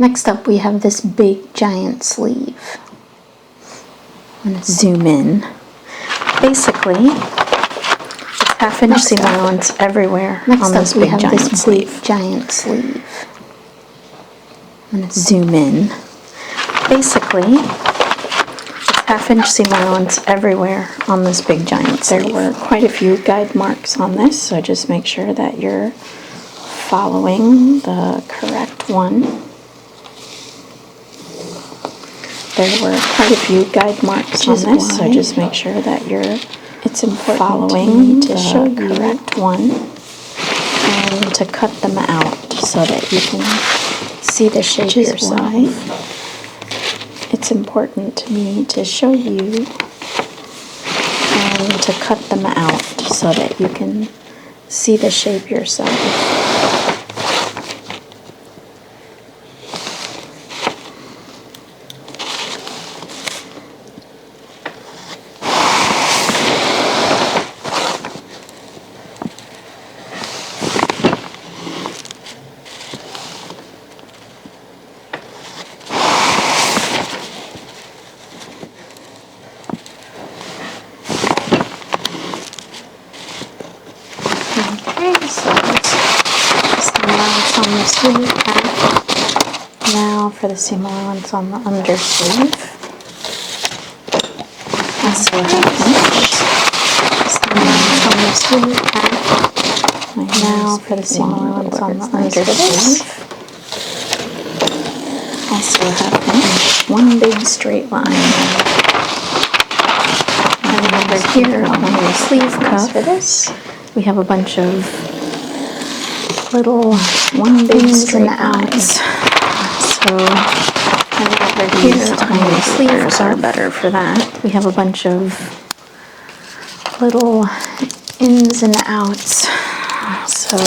Next up, we have this big giant sleeve. I'm going to zoom in. Basically, it's half-inch seam allowance everywhere on this big giant sleeve. I'm going to zoom in. Basically, it's half-inch seam allowance everywhere on this big giant sleeve. There were quite a few guide marks on this, so just make sure that you're following the correct one. There were quite a few guide marks on this, so just make sure that you're following the correct one, and to cut them out so that you can see the shape yourself. It's important to me to show you and to cut them out so that you can see the shape yourself. Okay, so that's the allowance on the sleeve back. Now for the seam allowance on the undersleeve. Also half-inch. That's the allowance on the sleeve back. Now for the seam allowance on the undersleeve. Also half-inch. One big straight line. And over here on the sleeve cuff for this, we have a bunch of little ins and outs. So, and over here on the sleeves are better for that. We have a bunch of little ins and outs. So,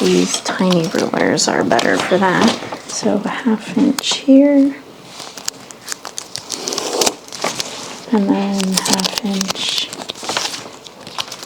these tiny rulers are better for that. So, a half-inch here. And then half-inch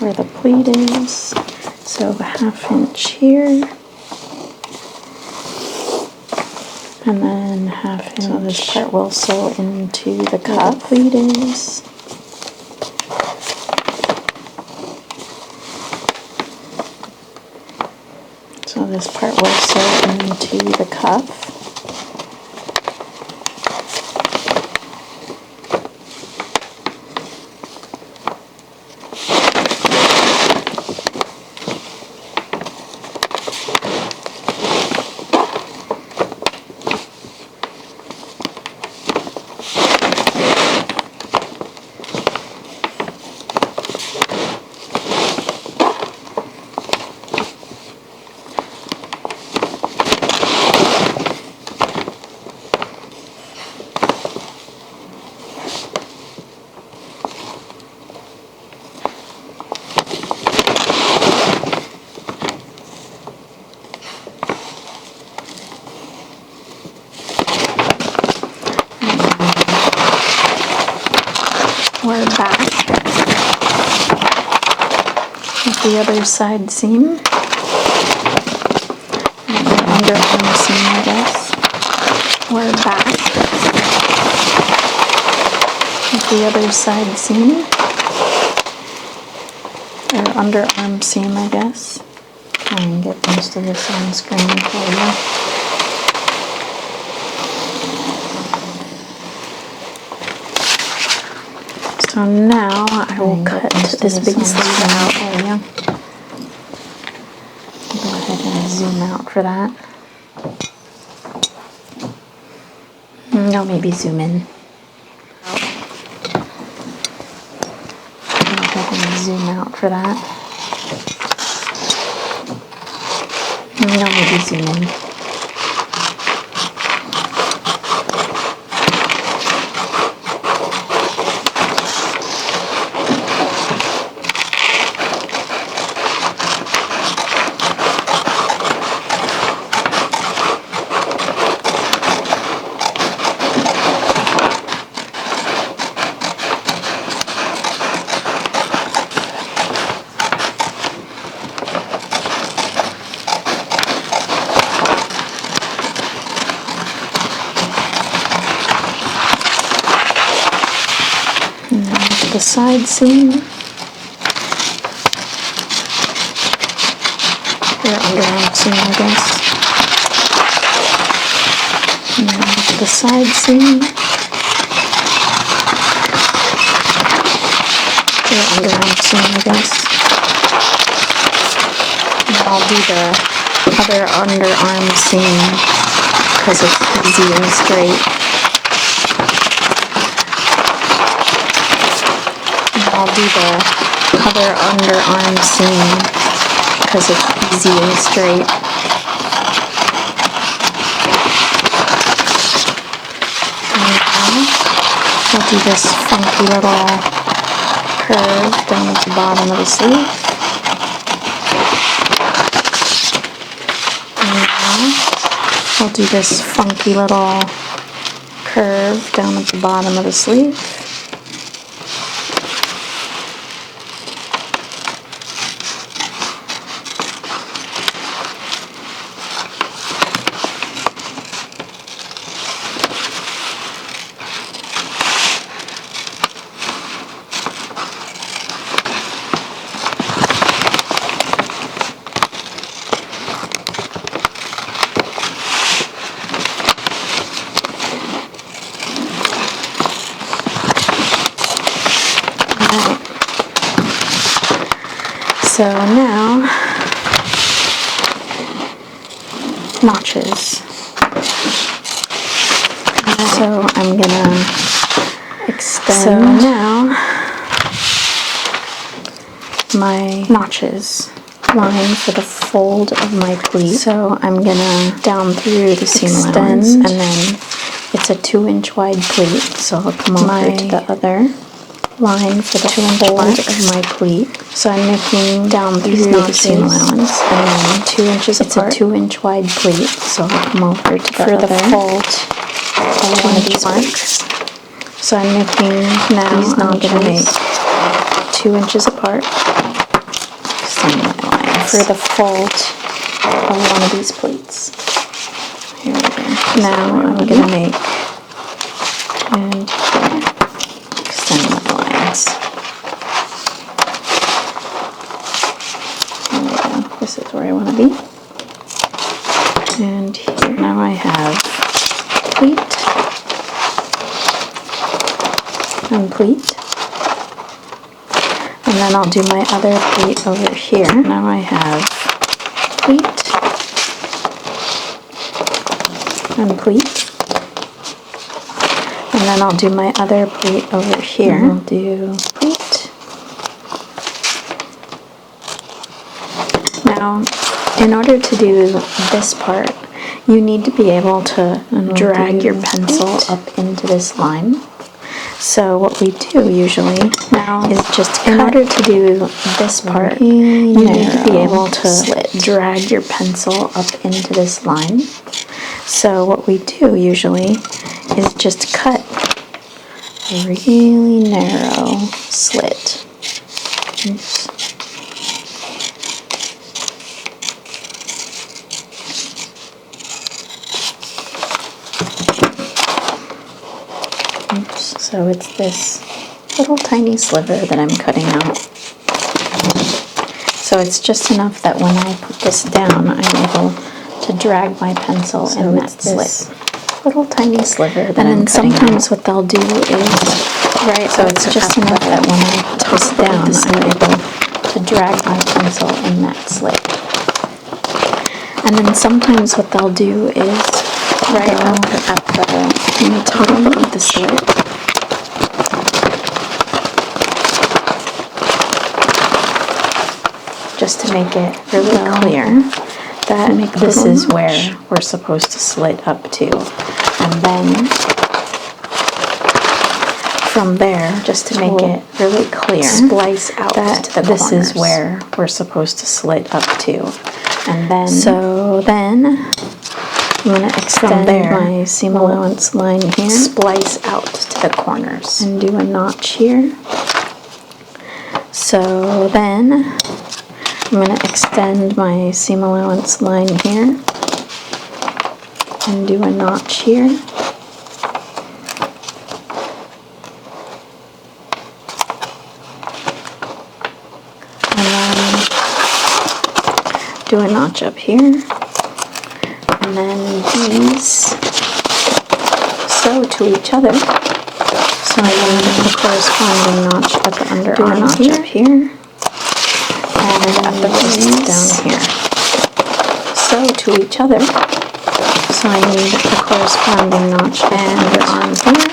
where the pleat is, so a half-inch here, and then half-inch. So this part will sew into the cuff. The pleat is. So this part will sew into the cuff. We're back with the other side seam, and the underarm seam, I guess. We're back with the other side seam, or underarm seam, I guess. Try and get most of this on screen for you. So now I will cut this big sleeve out for you. Go ahead and zoom out for that. No, maybe zoom in. Go ahead and zoom out for that. No, maybe zoom in. side seam, your underarm seam, I guess. Now the side seam, your underarm seam, I guess. And I'll do the other underarm seam because it's easy and straight. I'll do the other underarm seam because it's easy and straight. And now I'll do this funky little curve down at the bottom of the sleeve. And now I'll do this funky little curve down at the bottom of the sleeve. So now, notches. So I'm gonna extend. So now, my notches line for the fold of my pleat. So I'm gonna down through the seam allowance, and then it's a 2-inch wide pleat. So I'll come over to the other line for the fold of my pleat. So I'm making down through the seam allowance, and then 2 inches apart. It's a 2-inch wide pleat, so I'll come over to the fold of one of these marks. So I'm making now these notches. I'm gonna make 2 inches apart. Extend my lines for the fold of one of these pleats. Here we go. Now I'm gonna make and extend my lines. There we go. This is where I want to be. And here now I have pleat and pleat. And then I'll do my other pleat over here. Now I have pleat and pleat. And then I'll do my other pleat over here. I'll do pleat. Now, in order to do this part, you need to be able to drag your pencil up into this line. So what we do usually now is just in order to do this part, you need to be able to drag your pencil up into this line. So what we do usually is just cut a really narrow slit. Oops. Oops. So it's this little tiny sliver that I'm cutting out. So it's just enough that when I put this down, I'm able to drag my pencil in that slit. Little tiny sliver that I'm cutting out. And then sometimes what they'll do is, so it's just enough that when I put this down, I'm able to drag my pencil in that slit. And then sometimes what they'll do is, up at the top of the slit, just to make it really clear that this is where we're supposed to slit up to. And then from there, just to make it really clear, splice out that this is where we're supposed to slit up to. And then, so then I'm going to extend my seam allowance line here, splice out to the corners, and do a notch here. So then I'm going to extend my seam allowance line here and do a notch here. do a notch up here, and then these sew to each other. So I need the corresponding notch at the underarm. Do a notch up here, and at the wrist down here. Sew to each other. So I need the corresponding notch at the underarm here,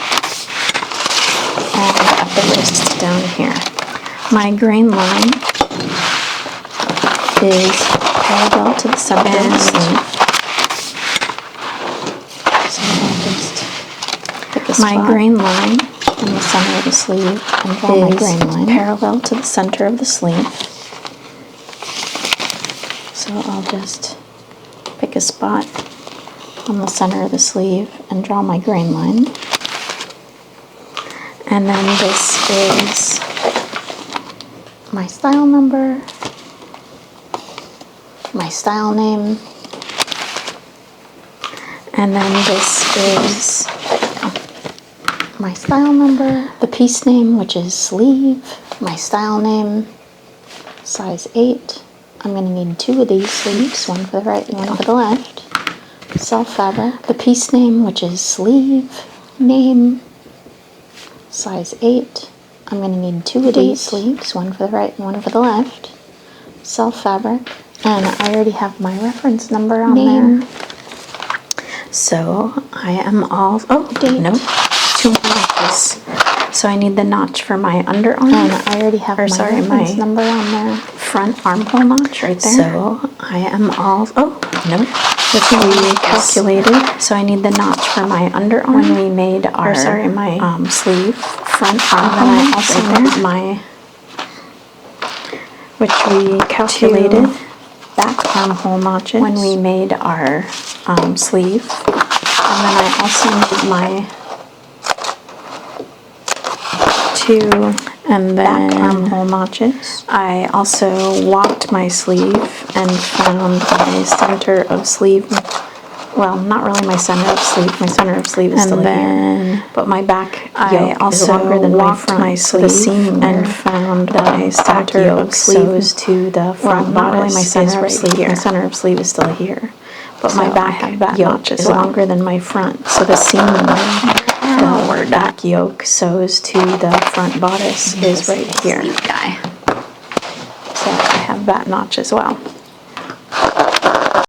and at the wrist down here. My grain line is parallel to the center of the sleeve. So I'll just pick a spot. My grain line in the center of the sleeve and draw my grain line parallel to the center of the sleeve. So I'll just pick a spot on the center of the sleeve and draw my grain line. And then this is my style number, my style name, and then this is my style number, the piece name, which is sleeve, my style name, size 8. I'm going to need 2 of these sleeves, one for the right and one for the left. Self fabric, the piece name, which is sleeve, name, size 8. I'm going to need 2 of these sleeves, one for the right and one for the left. Self fabric, and I already have my reference number on there. So I am all, no, 2 more notches. So I need the notch for my underarm, and I already have my reference number on there. Front armhole notch right there. So I am all, which we calculated. So I need the notch for my underarm when we made our, my sleeve front armhole notch right there. My, which we calculated back armhole notches when we made our sleeve. And then I also need my 2 and then back armhole notches. I also walked my sleeve and found my center of sleeve. Well, not really my center of sleeve. My center of sleeve is still here. But my back I also is longer than my front. My sleeve, the seam and found my center of sleeve sews to the front. Not really my center of sleeve. My center of sleeve is still here. But my back yoke is longer than my front. So the seam the back yoke sews to the front bodice is right here. So I have that notch as well.